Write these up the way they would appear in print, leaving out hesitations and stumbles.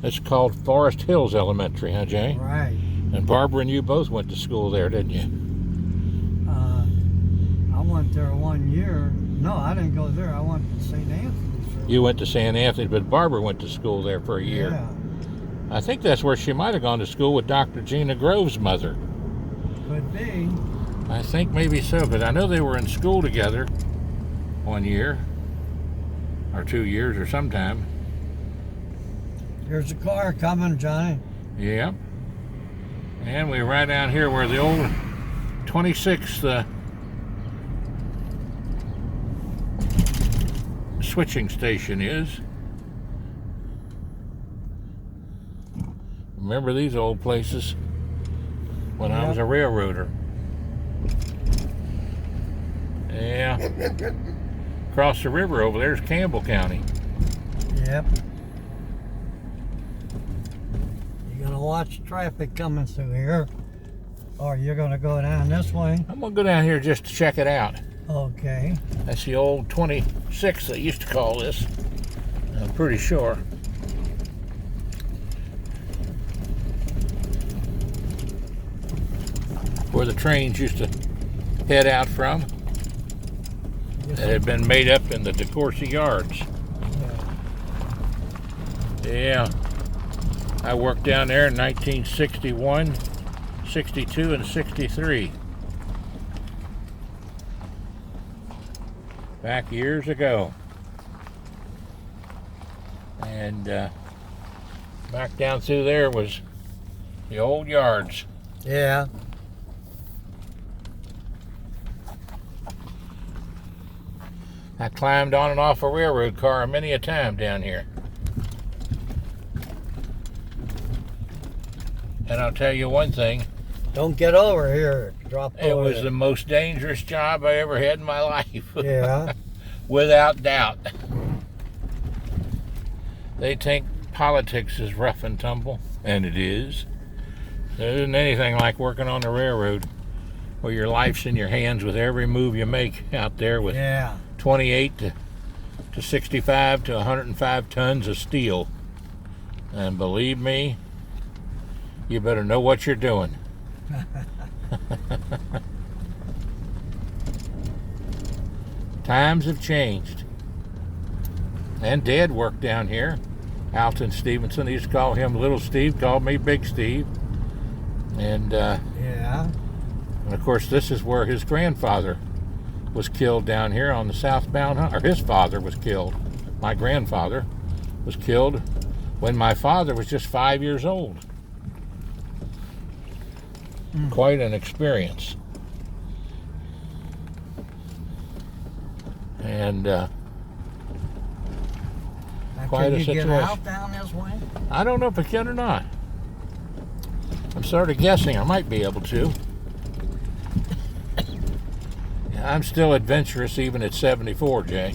It's called Forest Hills Elementary, huh, Jay? Right. And Barbara and you both went to school there, didn't you? I went there 1 year. No, I didn't go there. I went to St. Anthony's. You went to St. Anthony, but Barbara went to school there for a year. Yeah. I think that's where she might have gone to school with Dr. Gina Grove's mother. Could be. I think maybe so, but I know they were in school together 1 year or 2 years or sometime. There's a car coming, Johnny. Yep. And we're right down here where the old 26th switching station is. Remember these old places when I was a railroader. Yeah. Across the river over there's Campbell County. Yep. You're gonna watch traffic coming through here, or you're gonna go down this way. I'm gonna go down here just to check it out. Okay. That's the old 26 they used to call this. I'm pretty sure. Where the trains used to head out from. That had been made up in the DeCourcy yards. Yeah. I worked down there in 1961, 62, and 63. Back years ago. And back down through there was the old yards. Yeah. I climbed on and off a railroad car many a time down here. And I'll tell you one thing. Don't get over here. Drop over. It was the most dangerous job I ever had in my life. Yeah. Without doubt. They think politics is rough and tumble, and it is. There isn't anything like working on the railroad where your life's in your hands with every move you make out there with 28 to 65 to 105 tons of steel. And believe me, you better know what you're doing. Times have changed. And Dad worked down here. Alton Stevenson, he used to call him Little Steve, called me Big Steve. And and of course this is where his grandfather was killed down here on the southbound, or his father was killed. My grandfather was killed when my father was just 5 years old. Quite an experience. And quite a situation. Can you get out down this way? I don't know if I can or not. I'm sort of guessing I might be able to. I'm still adventurous even at 74, Jay.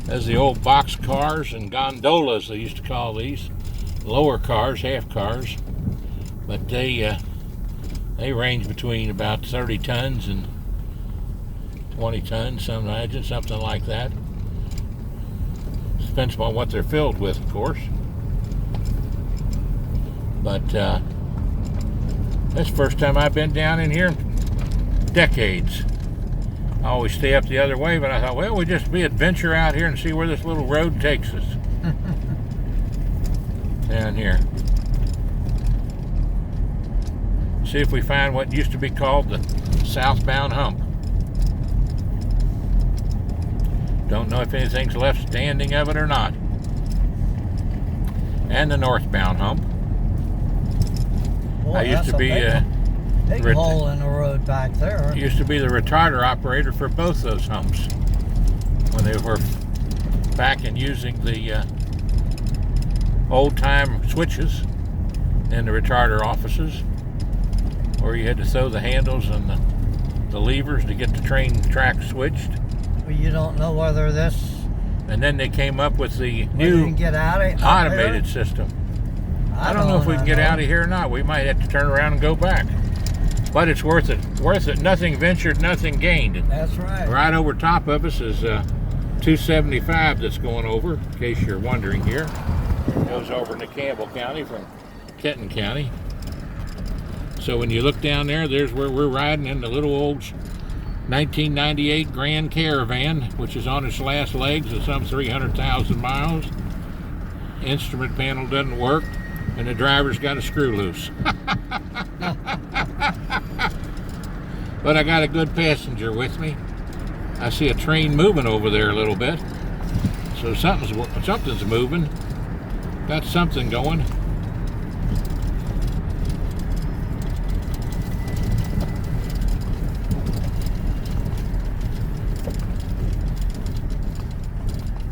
There's the old box cars and gondolas, they used to call these. Lower cars, half cars. But they range between about 30 tons and 20 tons, some imagine, something like that. Depends on what they're filled with, of course. But that's the first time I've been down in here in decades. I always stay up the other way, but I thought, well, we'll just be adventure out here and see where this little road takes us. Down here. See if we find what used to be called the southbound hump. Don't know if anything's left standing of it or not. And the northbound hump. Boy, I used to be big hole in the road back there. Used to be the retarder operator for both those humps when they were back and using the old-time switches in the retarder offices, where you had to throw the handles and the levers to get the train track switched. Well, you don't know whether this... And then they came up with the new automated system. I don't know if we can get out of here or not. We might have to turn around and go back. But it's worth it. Worth it. Nothing ventured, nothing gained. That's right. Right over top of us is 275 that's going over, in case you're wondering here. It goes over into Campbell County from Kenton County. So when you look down there, there's where we're riding in the little old 1998 Grand Caravan, which is on its last legs of some 300,000 miles. Instrument panel doesn't work, and the driver's got a screw loose. But I got a good passenger with me. I see a train moving over there a little bit. So something's moving. Got something going.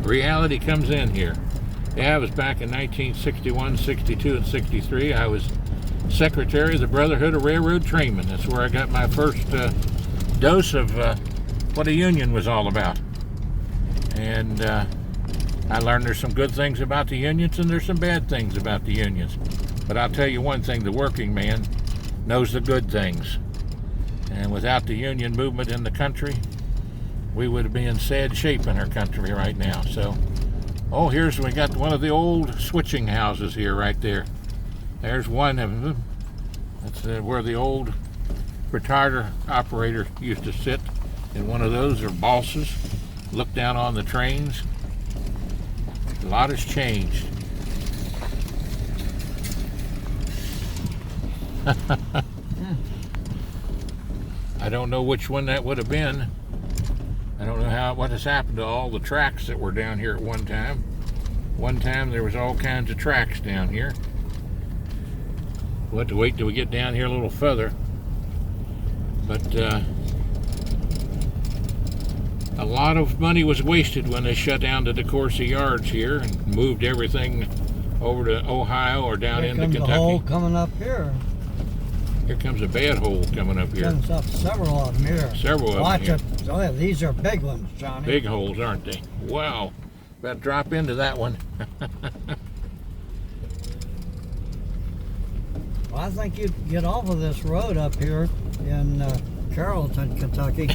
Reality comes in here. Yeah, I was back in 1961, 62, and 63. I was secretary of the Brotherhood of Railroad Trainmen. That's where I got my first dose of what a union was all about. And I learned there's some good things about the unions and there's some bad things about the unions. But I'll tell you one thing, the working man knows the good things. And without the union movement in the country, we would be in sad shape in our country right now. So, oh, we got one of the old switching houses here right there. There's one of them. That's where the old retarder operator used to sit in one of those, or bosses. Look down on the trains. A lot has changed. I don't know which one that would have been. I don't know what has happened to all the tracks that were down here at one time. One time there was all kinds of tracks down here. We'll have to wait till we get down here a little further. But a lot of money was wasted when they shut down the DeCourcy yards here and moved everything over to Ohio or down into Kentucky. Here comes a hole coming up here. Here comes a bad hole coming up here. Comes up several of them here. Several of them. Watch it. Oh, yeah, these are big ones, Johnny. Big holes, aren't they? Wow. About to drop into that one. Well, I think you'd get off of this road up here in Carrollton, Kentucky.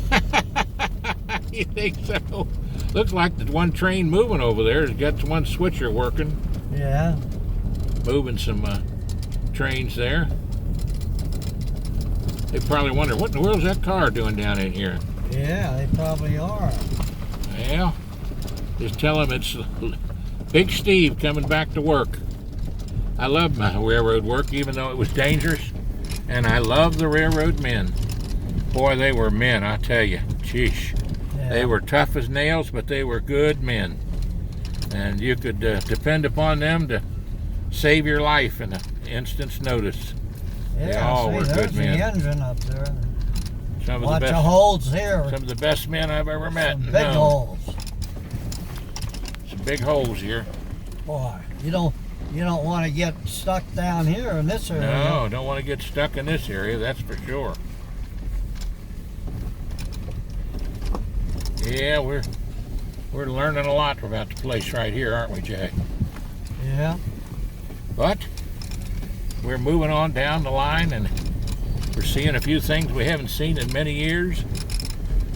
You think so? Looks like the one train moving over there has got one switcher working. Yeah. Moving some trains there. They probably wonder, what in the world is that car doing down in here? Yeah, they probably are. Well, just tell them it's Big Steve coming back to work. I love my railroad work, even though it was dangerous. And I love the railroad men. Boy, they were men, I tell you. Sheesh. Yeah. They were tough as nails, but they were good men. And you could depend upon them to save your life in an instant's notice. Yeah, they all were good men. The engine up there. Some of Lots the best, of holes here. Some of the best men I've ever met. Some big holes. Some big holes here. Boy, you don't want to get stuck down here in this area. No, don't want to get stuck in this area, that's for sure. Yeah, we're learning a lot about the place right here, aren't we, Jay? Yeah. But we're moving on down the line and we're seeing a few things we haven't seen in many years.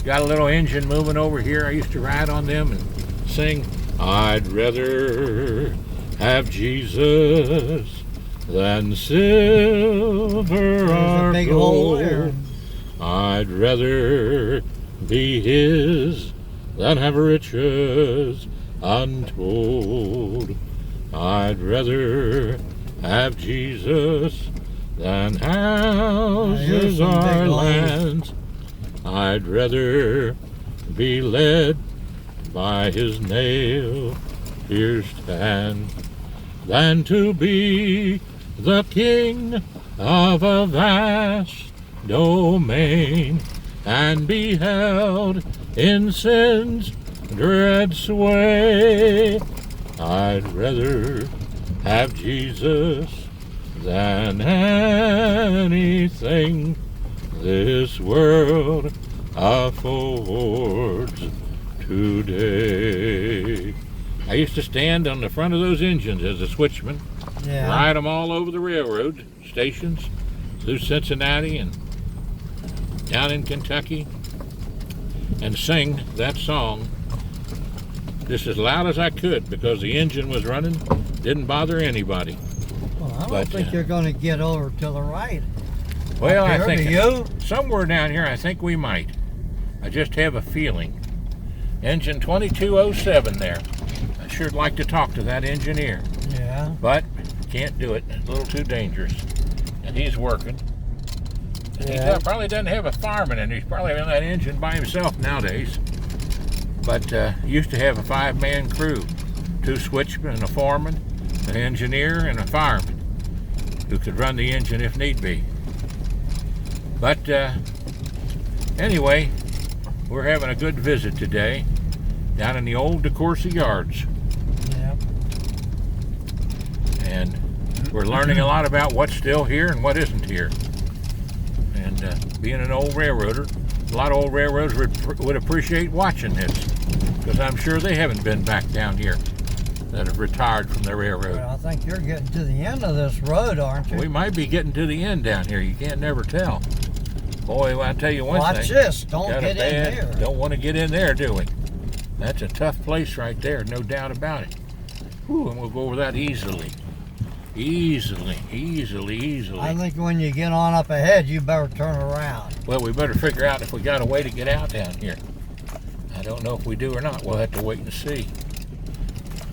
Got a little engine moving over here. I used to ride on them and sing, I'd rather have Jesus than silver or gold. I'd rather be his than have riches untold. I'd rather have Jesus than houses or lands. I'd rather be led by his nail-pierced hand than to be the king of a vast domain and be held in sin's dread sway. I'd rather have Jesus than anything this world affords today. I used to stand on the front of those engines as a switchman, ride them all over the railroad stations through Cincinnati and down in Kentucky, and sing that song, just as loud as I could because the engine was running. Didn't bother anybody. Well, I don't think you're going to get over to the right. Well, Up I here, think do you? somewhere down here, I think we might. I just have a feeling. Engine 2207 there. I sure like to talk to that engineer. Yeah. But can't do it. It's a little too dangerous. And he's working. And Yeah. he probably doesn't have a fireman, and he's probably on that engine by himself nowadays. But used to have a 5-man crew. 2 switchmen and a foreman, an engineer, and a fireman who could run the engine if need be. But anyway, we're having a good visit today down in the old DeCourcy yards. Yeah. And we're learning a lot about what's still here and what isn't here. And being an old railroader, a lot of old railroaders would appreciate watching this, because I'm sure they haven't been back down here that have retired from the railroad. Well, I think you're getting to the end of this road, aren't you? We might be getting to the end down here. You can't never tell. Boy, well, I'll tell you one thing. Watch this. Don't Got get in there. Don't want to get in there, do we? That's a tough place right there, no doubt about it. Whew, and we'll go over that easily. Easily. I think when you get on up ahead, you better turn around. Well, we better figure out if we got a way to get out down here. I don't know if we do or not. We'll have to wait and see.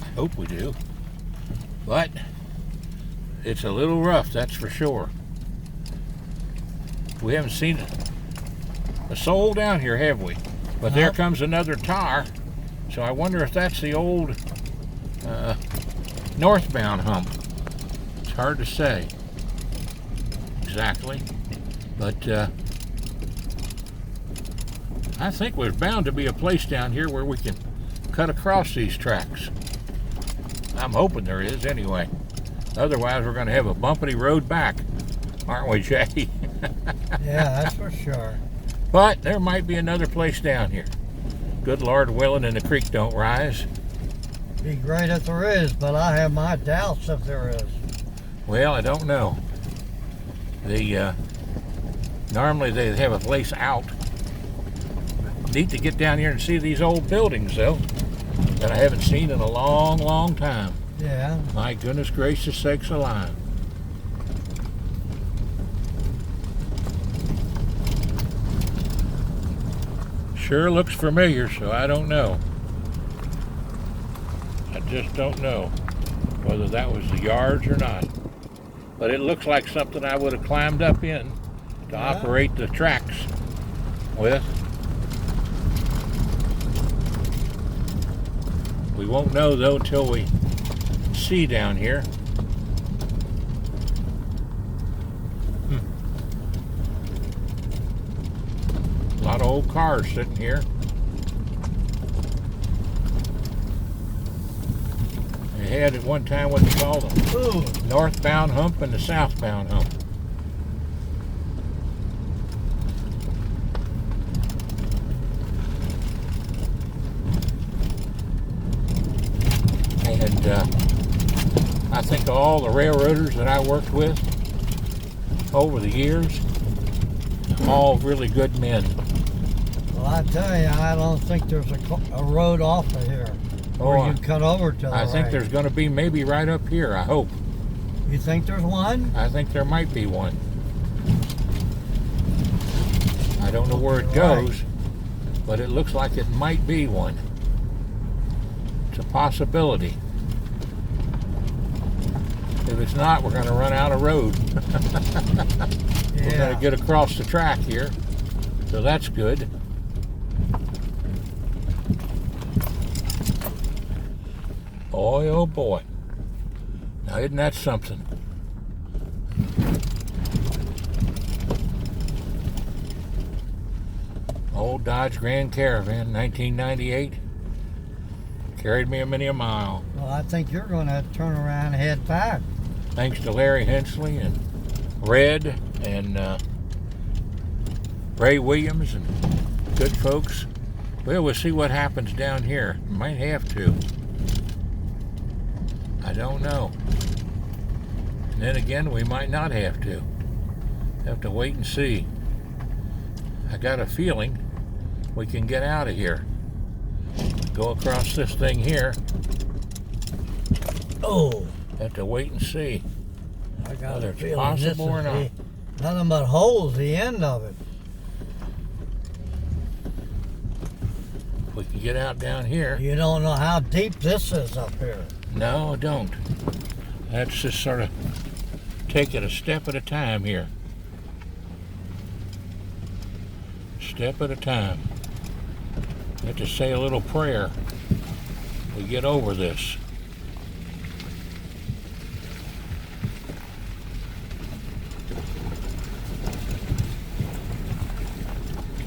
I hope we do. But it's a little rough, that's for sure. We haven't seen a soul down here, have we? But there comes another tar. So I wonder if that's the old northbound hump. It's hard to say exactly. But I think there's bound to be a place down here where we can cut across these tracks. I'm hoping there is anyway. Otherwise, we're going to have a bumpity road back, aren't we, Jay? Yeah, that's for sure. But there might be another place down here. Good Lord willing, and the creek don't rise. Be great if there is, but I have my doubts if there is. Well, I don't know. Normally they have a place out. Need to get down here and see these old buildings, though, that I haven't seen in a long, long time. Yeah. My goodness gracious sakes alive. Sure looks familiar, so I don't know. I just don't know whether that was the yards or not. But it looks like something I would have climbed up in to operate the tracks with. We won't know, though, until we see down here. A lot of old cars sitting here. They had at one time what they called them northbound hump and the southbound hump. And I think all the railroaders that I worked with over the years, all really good men. Well, I tell you, I don't think there's a road off of here where you cut over to the right. I think there's going to be maybe right up here, I hope. You think there's one? I think there might be one. I don't know where it goes, but it looks like it might be one. It's a possibility. If it's not, we're going to run out of road. We're going to get across the track here, so that's good. Boy, oh boy. Now, isn't that something? Old Dodge Grand Caravan, 1998. Carried me a mile. Well, I think you're going to turn around and head back. Thanks to Larry Hensley and Red and Ray Williams and good folks. Well, we'll see what happens down here. Might have to. I don't know. And then again, we might not have to. Have to wait and see. I got a feeling we can get out of here. go across this thing here. Oh, Have to wait and see I got whether a it's feeling this is possible or not. nothing but holes, the end of it. We can get out down here. You don't know how deep this is up here. No, I don't. Let's just sort of take it a step at a time here. Step at a time. Have to say a little prayer. We get over this.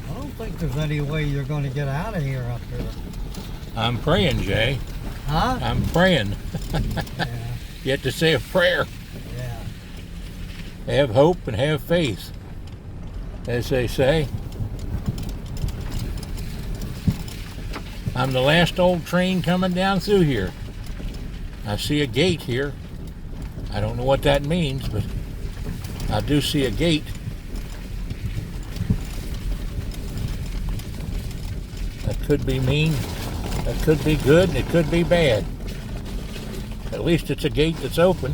I don't think there's any way you're going to get out of here up here. I'm praying, Jay. Huh? I'm praying. Yeah. You have to say a prayer. Yeah. Have hope and have faith, as they say. I'm the last old train coming down through here. I see a gate here. I don't know what that means, but I do see a gate. That could be mean, that could be good, and it could be bad. At least it's a gate that's open.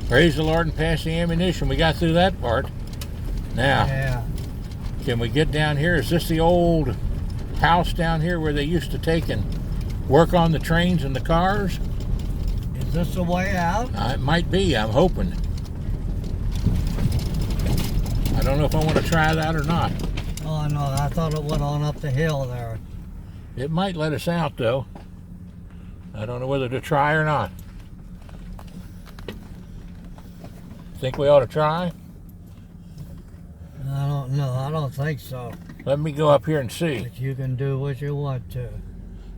Praise the Lord and pass the ammunition. We got through that part. Now, Yeah. can we get down here? Is this the old house down here where they used to take and work on the trains and the cars? Is this the way out? It might be. I'm hoping. I don't know if I want to try that or not. Oh, no, I thought it went on up the hill there. It might let us out, though. I don't know whether to try or not. Think we ought to try? I don't know. I don't think so. Let me go up here and see. But you can do what you want to.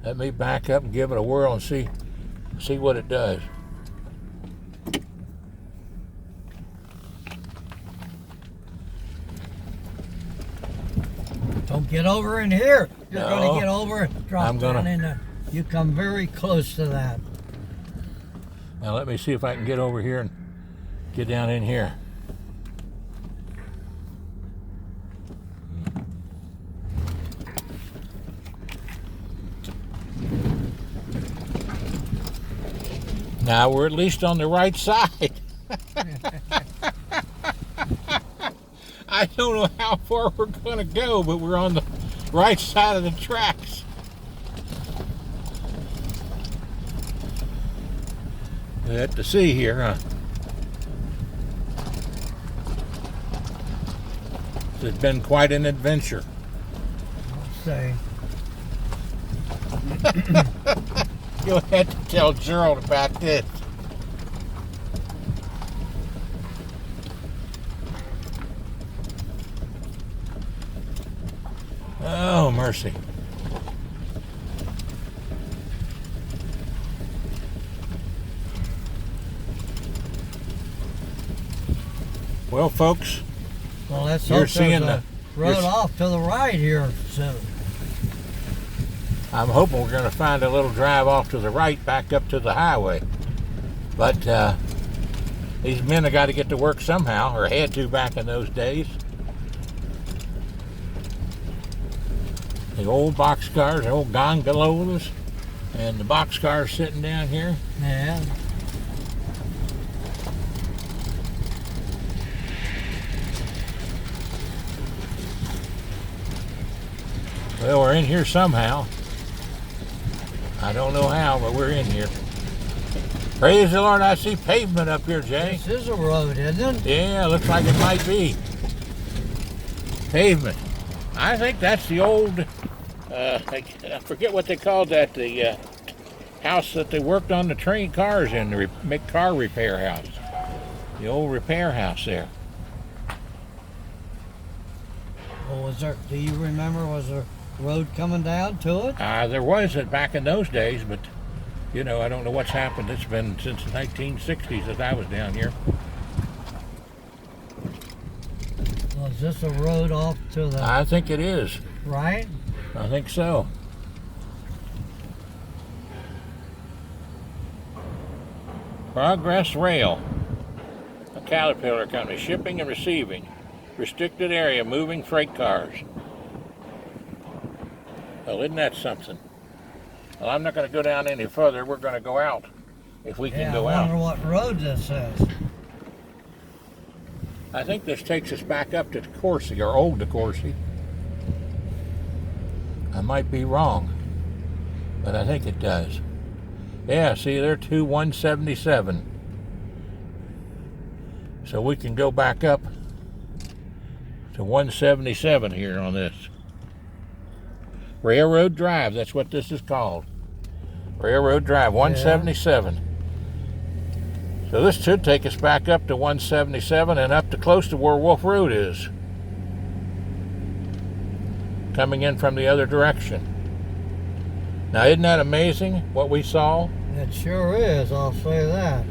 Let me back up and give it a whirl and see what it does. Don't get over in here. You're No. going to get over and drop I'm gonna- down in there. You come very close to that. Now let me see if I can get over here and get down in here. Now we're at least on the right side. I don't know how far we're going to go, but we're on the right side of the tracks. We have to see here, huh? It's been quite an adventure. Let's see. You'll have to tell Gerald about this. Oh, mercy. Well, folks, Well, let's You're hope seeing there's a road you're- off to the right here soon. I'm hoping we're going to find a little drive off to the right back up to the highway. But these men have got to get to work somehow, or had to back in those days. The old boxcars, the old gondolas, and the boxcars sitting down here. Yeah. Well, we're in here somehow. I don't know how, but we're in here. Praise the Lord, I see pavement up here, Jay. This is a road, isn't it? Yeah, looks like it might be. Pavement. I think that's the old, I forget what they called that, the house that they worked on the train cars in, the car repair house. The old repair house there. Well, was there? Do you remember? Was there a road coming down to it? There was it back in those days, but you know, I don't know what's happened. It's been since the 1960s that I was down here. Was this a road off to the I think it is. right? I think so. Progress Rail. Caterpillar Company, shipping and receiving. Restricted area, moving freight cars. Well, isn't that something? Well, I'm not going to go down any further. We're going to go out. If we can go out. I wonder what road this is. I think this takes us back up to Corsi, or Old DeCourcy. I might be wrong, but I think it does. Yeah, see, they're 177. So we can go back up to 177 here on this. Railroad Drive, that's what this is called. Railroad Drive, 177. Yeah. So this should take us back up to 177 and up to close to where Wolf Road is. Coming in from the other direction. Now, isn't that amazing what we saw? It sure is, I'll say that.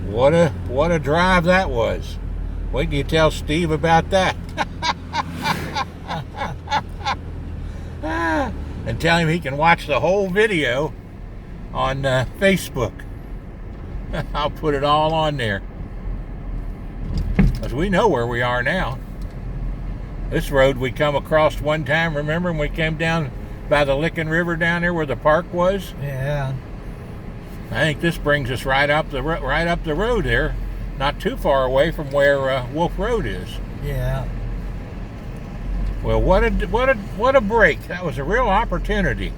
What a drive that was. Wait till you tell Steve about that. And tell him he can watch the whole video on Facebook. I'll put it all on there. Because we know where we are now. This road we come across one time, remember when we came down by the Licking River down there where the park was? Yeah. I think this brings us right up the road there, not too far away from where Wolf Road is. Yeah. Well, what a break! That was a real opportunity.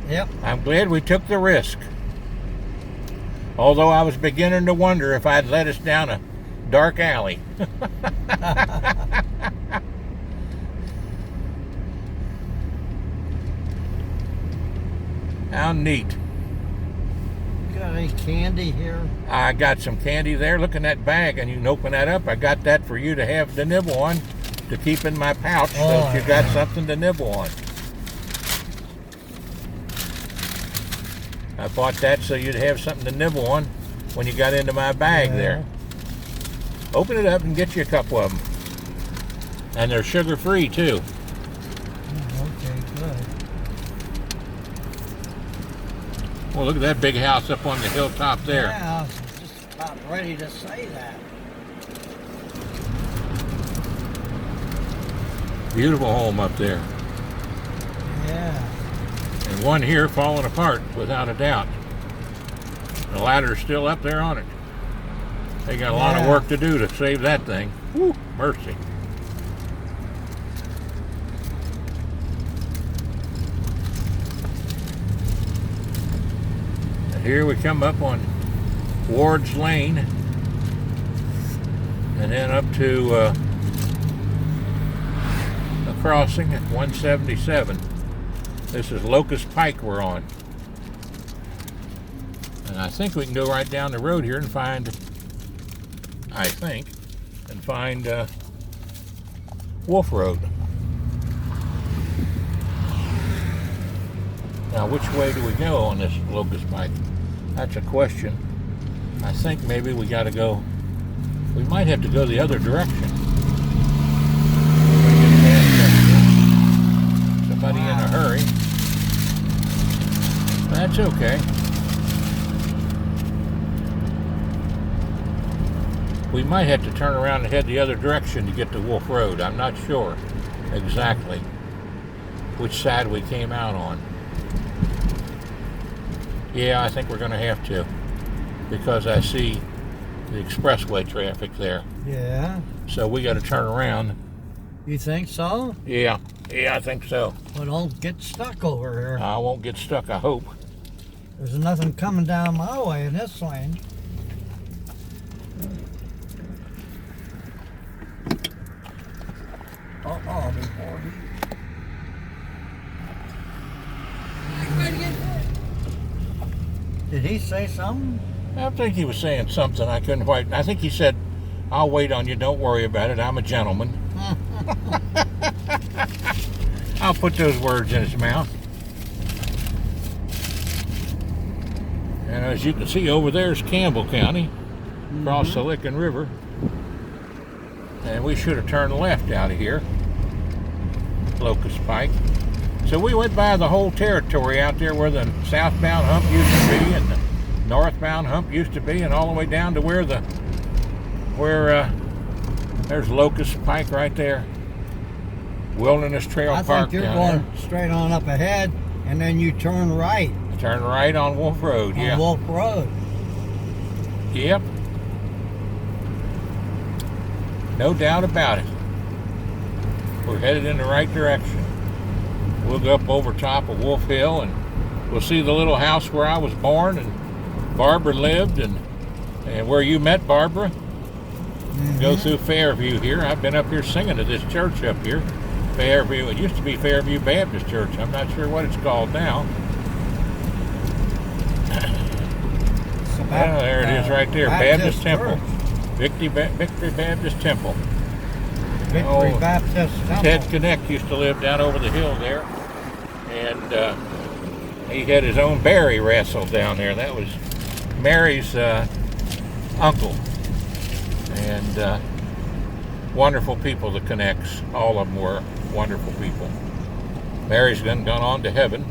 Yep. I'm glad we took the risk. Although I was beginning to wonder if I'd led us down a dark alley. How neat. You got any candy here? I got some candy there. Look in that bag, and you can open that up. I got that for you to have to nibble on, to keep in my pouch, so that you got something to nibble on. I bought that so you'd have something to nibble on when you got into my bag there. Open it up and get you a couple of them. And they're sugar-free, too. Okay, good. Well, look at that big house up on the hilltop there. Yeah, I was just about ready to say that. Beautiful home up there. Yeah. And one here falling apart, without a doubt. The ladder's still up there on it. They got a lot of work to do to save that thing. Woo, mercy. And here we come up on Ward's Lane. And then up to a crossing at 177. This is Locust Pike we're on. And I think we can go right down the road here and find, Wolf Road. Now, which way do we go on this Locust Pike? That's a question. I think maybe we got to go, we might have to go the other direction. Somebody in a hurry. That's okay. We might have to turn around and head the other direction to get to Wolf Road. I'm not sure exactly which side we came out on. Yeah, I think we're going to have to, because I see the expressway traffic there. Yeah. So we got to turn around. You think so? Yeah, I think so. Well, don't get stuck over here. I won't get stuck, I hope. There's nothing coming down my way in this lane. Before you. Did he say something? I think he was saying something. I couldn't quite. I think he said, "I'll wait on you. Don't worry about it. I'm a gentleman." I'll put those words in his mouth. And as you can see over there is Campbell County, across the Licking River. And we should have turned left out of here, Locust Pike. So we went by the whole territory out there where the southbound hump used to be and the northbound hump used to be, and all the way down to where the where there's Locust Pike right there. Wilderness Trail I Park think you're down going straight on up ahead, and then you turn right. Turn right on Wolf Road, yeah. On Wolf Road. Yep. No doubt about it. We're headed in the right direction. We'll go up over top of Wolf Hill, and we'll see the little house where I was born and Barbara lived, and where you met Barbara. Mm-hmm. Go through Fairview here. I've been up here singing at this church up here. Fairview. It used to be Fairview Baptist Church. I'm not sure what it's called now. Well, there it is right there. Baptist Temple. Victory Baptist Temple. Victory Baptist Temple. Ted Connect used to live down over the hill there. And he had his own berry wrestle down there. That was Mary's uncle. And wonderful people, the Connects. All of them were wonderful people. Mary's gone on to heaven.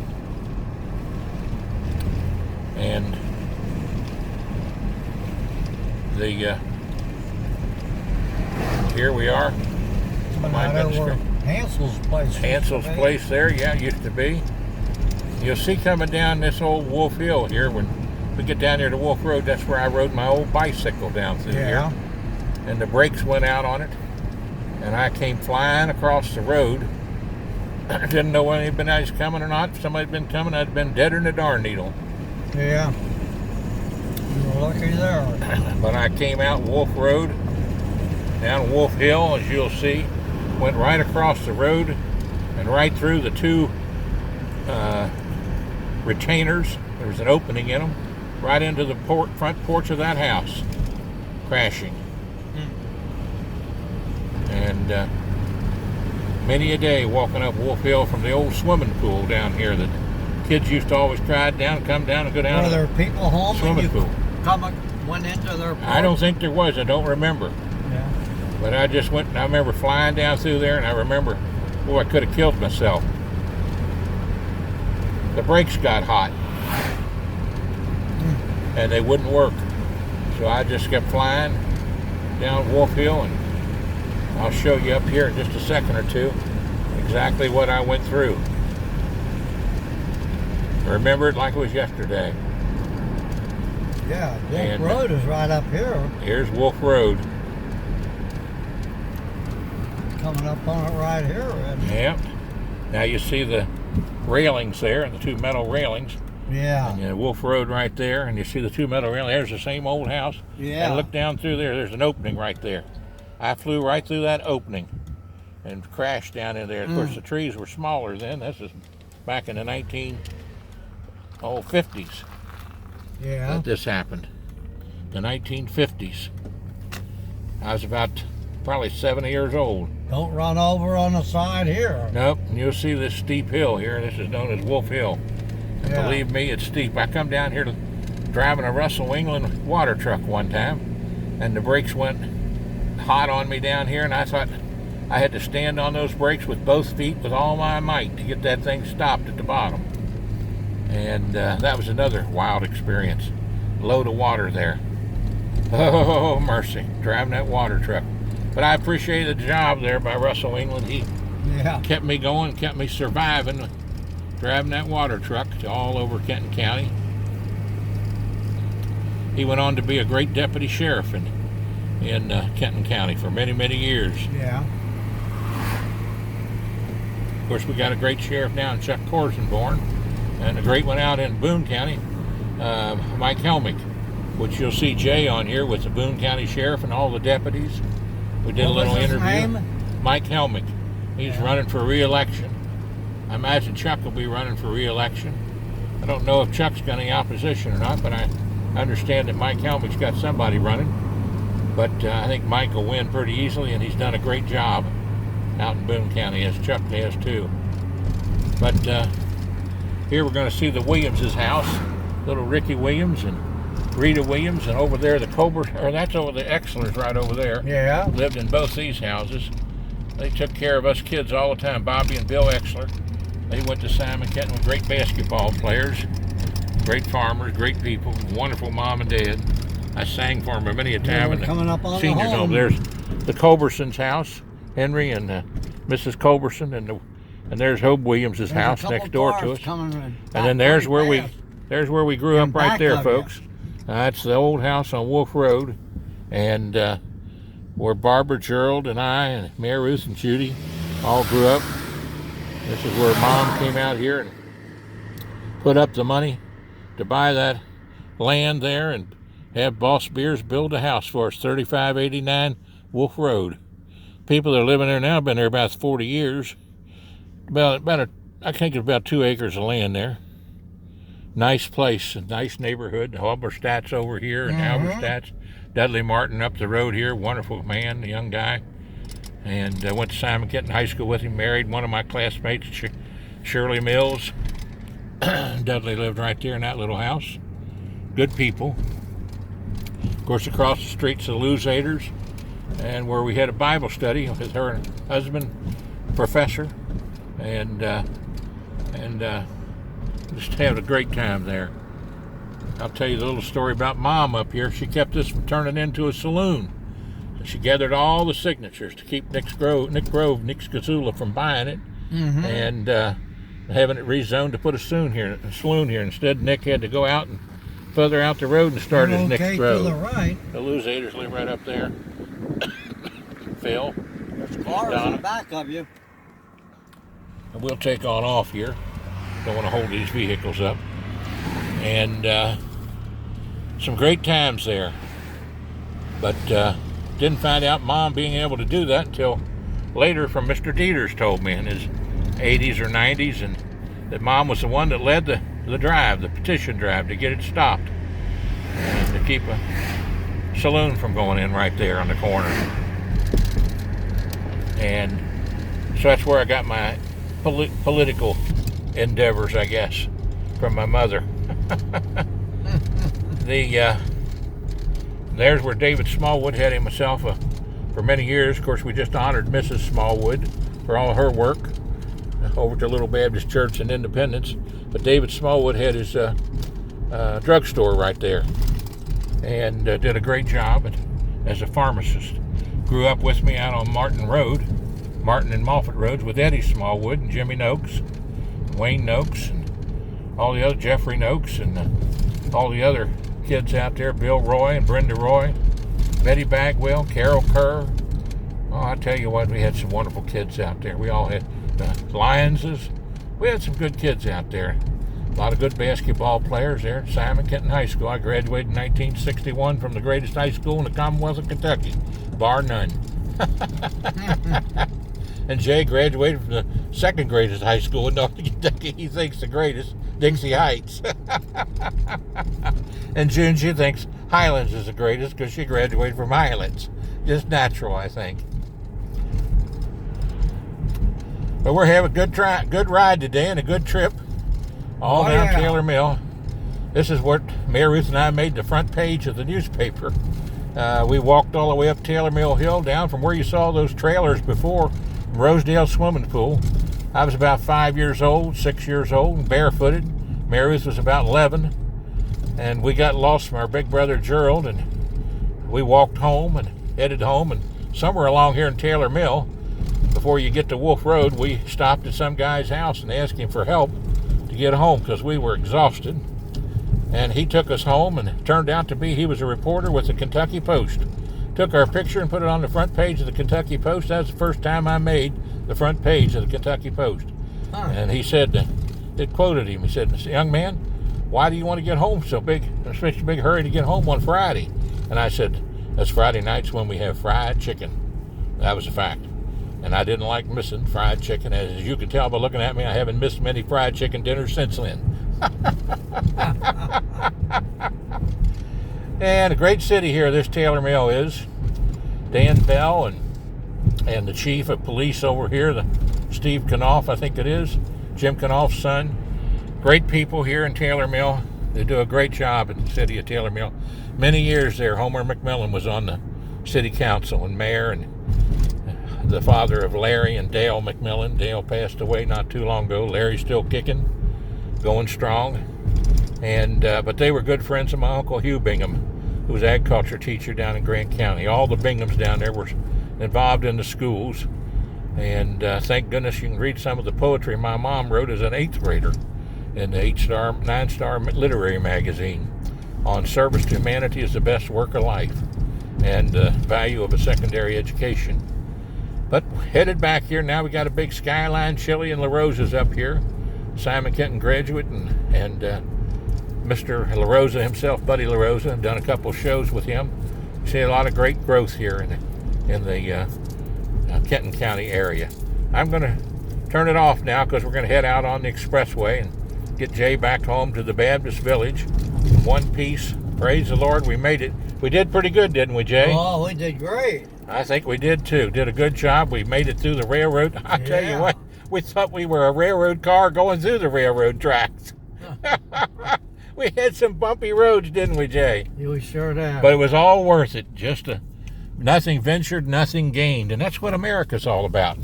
And here we are. Hansel's place. Hansel's place there, yeah, used to be. You'll see coming down this old Wolf Hill here, when we get down here to Wolf Road, that's where I rode my old bicycle down through here. And the brakes went out on it, and I came flying across the road. I didn't know whether anybody was coming or not. If somebody had been coming, I'd been deader than a darn needle. Yeah. You were lucky there. But I came out Wolf Road, down Wolf Hill, as you'll see, went right across the road and right through the two retainers. There was an opening in them, right into the front porch of that house, crashing. And many a day walking up Wolf Hill from the old swimming pool down here that kids used to always come down and go down. Were there people home swimming pool? Went into their porch? I don't think there was. I don't remember. Yeah. But I just went, and I remember flying down through there, and I remember, boy, I could have killed myself. The brakes got hot, and they wouldn't work. So I just kept flying down Wolf Hill, and I'll show you up here in just a second or two exactly what I went through. I remember it like it was yesterday. Yeah, Wolf Road is right up here. Here's Wolf Road. Coming up on it right here. Yep. Now you see the railings there, and the two metal railings. Yeah. And Wolf Road right there, and you see the two metal railings. There's the same old house. Yeah. And look down through there. There's an opening right there. I flew right through that opening and crashed down in there. Of course, the trees were smaller then. This is back in the 1950s. Yeah. That this happened. The 1950s. I was about probably 70 years old. Don't run over on the side here. Nope. And you'll see this steep hill here. This is known as Wolf Hill. And believe me, it's steep. I come down here driving a Russell England water truck one time, and the brakes went hot on me down here, and I thought I had to stand on those brakes with both feet with all my might to get that thing stopped at the bottom. And that was another wild experience. Load of water there. Oh, mercy, driving that water truck. But I appreciated the job there by Russell England. He kept me going, kept me surviving, driving that water truck all over Kenton County. He went on to be a great deputy sheriff in Kenton County for many, many years. Yeah. Of course, we got a great sheriff now in Chuck Corsenborn, and a great one out in Boone County, Mike Helmick, which you'll see Jay on here with the Boone County Sheriff and all the deputies. We did a little interview. Name? Mike Helmick. He's running for re-election. I imagine Chuck will be running for re-election. I don't know if Chuck's got any opposition or not, but I understand that Mike Helmick's got somebody running. But I think Mike will win pretty easily, and he's done a great job out in Boone County, as Chuck has too. But here we're going to see the Williams' house, little Ricky Williams and Rita Williams, and over there the Cobra, or that's over the Exlers right over there. Yeah. Lived in both these houses. They took care of us kids all the time. Bobby and Bill Exler. They went to Simon Kenton with great basketball players, great farmers, great people, wonderful mom and dad. I sang for them many a time in the coming up on seniors the home. home. There's the Culberson's house, Henry and Mrs. Culberson, and there's Hope Williams' house next door to us. And then there's where we grew up right there, folks. That's the old house on Wolf Road, and where Barbara, Gerald, and I, and Mary Ruth and Judy all grew up. This is where Mom came out here and put up the money to buy that land there and have Boss Beers build a house for us, 3589 Wolf Road. People that are living there now have been there about 40 years. I think it's about 2 acres of land there. Nice place, a nice neighborhood. Halberstadt's over here, and Halberstadt's. Dudley Martin up the road here, wonderful man, young guy. And I went to Simon Kenton High School with him, married one of my classmates, Shirley Mills. Dudley lived right there in that little house. Good people. Of course, across the street's the Luzaders, and where we had a Bible study with her husband, professor, and just had a great time there. I'll tell you the little story about Mom up here. She kept this from turning into a saloon. She gathered all the signatures to keep Nick Skazula from buying it, and having it rezoned to put a saloon here. Instead, Nick had to go out and further out the road and start his Nick's Grove. To the right. The Luzaders live right up there. Phil. There's cars in the back of you. And we'll take on off here. Don't want to hold these vehicles up. And some great times there. But didn't find out Mom being able to do that until later from Mr. Dieters told me in his 80s or 90s, and that Mom was the one that led the petition drive to get it stopped and to keep a saloon from going in right there on the corner. And so that's where I got my political endeavors, I guess, from my mother. There's where David Smallwood had himself for many years. Of course, we just honored Mrs. Smallwood for all her work over to Little Baptist Church in Independence. But David Smallwood had his drugstore right there, and did a great job as a pharmacist. Grew up with me out on Martin and Moffett Roads with Eddie Smallwood and Jimmy Noakes, Wayne Noakes, and all the other Jeffrey Noakes, and all the other kids out there, Bill Roy and Brenda Roy, Betty Bagwell, Carol Kerr. Oh, I tell you what, we had some wonderful kids out there. We all had Lionses. We had some good kids out there. A lot of good basketball players there at Simon Kenton High School. I graduated in 1961 from the greatest high school in the Commonwealth of Kentucky, bar none. And Jay graduated from the second greatest high school in Northern Kentucky. He thinks the greatest, Dixie Heights. And June, she thinks Highlands is the greatest because she graduated from Highlands. Just natural, I think. But we're having a good ride today and a good trip all down Taylor Mill. This is what Mary Ruth and I made the front page of the newspaper. We walked all the way up Taylor Mill Hill, down from where you saw those trailers before, Rosedale Swimming Pool. I was about 5 years old, 6 years old, and barefooted. Mary Ruth was about 11. And we got lost from our big brother Gerald, and we walked home and headed home. And somewhere along here in Taylor Mill, before you get to Wolf Road, we stopped at some guy's house and asked him for help to get home because we were exhausted. And he took us home, and it turned out to be he was a reporter with the Kentucky Post. Took our picture and put it on the front page of the Kentucky Post. That was the first time I made the front page of the Kentucky Post. And he said, it quoted him, he said, "Young man, why do you want to get home so big, in such a big hurry to get home on Friday?" And I said, "That's Friday nights when we have fried chicken." That was a fact. And I didn't like missing fried chicken. As you can tell by looking at me, I haven't missed many fried chicken dinners since then. And a great city here, this Taylor Mill is. Dan Bell and the chief of police over here, Steve Knopf, I think it is, Jim Knopf's son. Great people here in Taylor Mill. They do a great job in the city of Taylor Mill. Many years there, Homer McMillan was on the city council and mayor, and the father of Larry and Dale McMillan. Dale passed away not too long ago. Larry's still kicking, going strong. And but they were good friends of my Uncle Hugh Bingham, who was an agriculture teacher down in Grant County. All the Binghams down there were involved in the schools. And thank goodness you can read some of the poetry my mom wrote as an 8th grader in the 9-star literary magazine on service to humanity is the best work of life and the value of a secondary education. But headed back here, now we got a big Skyline Chili and La Rosa's up here. Simon Kenton graduate and Mr. La Rosa himself, Buddy La Rosa, done a couple shows with him. See a lot of great growth here in the Kenton County area. I'm going to turn it off now because we're going to head out on the expressway and get Jay back home to the Baptist Village in one piece. Praise the Lord, we made it. We did pretty good, didn't we, Jay? Oh, we did great. I think we did too. Did a good job. We made it through the railroad. I tell you what, we thought we were a railroad car going through the railroad tracks. We had some bumpy roads, didn't we, Jay? Yeah, we sure did. But it was all worth it. Just nothing ventured, nothing gained. And that's what America's all about.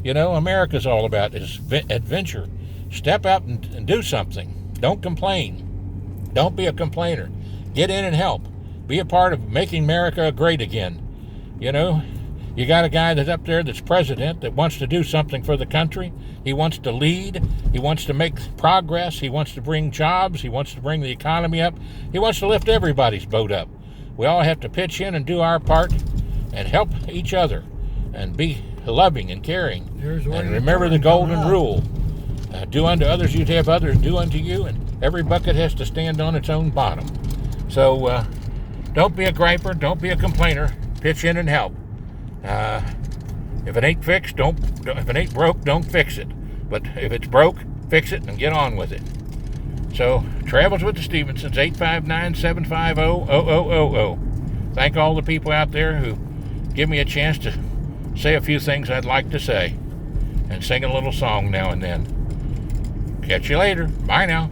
You know, America's all about is adventure. Step out and do something. Don't complain. Don't be a complainer. Get in and help. Be a part of making America great again. You know, you got a guy that's up there that's president that wants to do something for the country. He wants to lead. He wants to make progress. He wants to bring jobs. He wants to bring the economy up. He wants to lift everybody's boat up. We all have to pitch in and do our part and help each other and be loving and caring. And remember the golden rule. Do unto others, you'd have others do unto you, and every bucket has to stand on its own bottom. So don't be a griper. Don't be a complainer. Pitch in and help. If it ain't fixed, if it ain't broke, don't fix it. But if it's broke, fix it and get on with it. So, Travels with the Stevensons, 859-750-0000. Thank all the people out there who give me a chance to say a few things I'd like to say and sing a little song now and then. Catch you later. Bye now.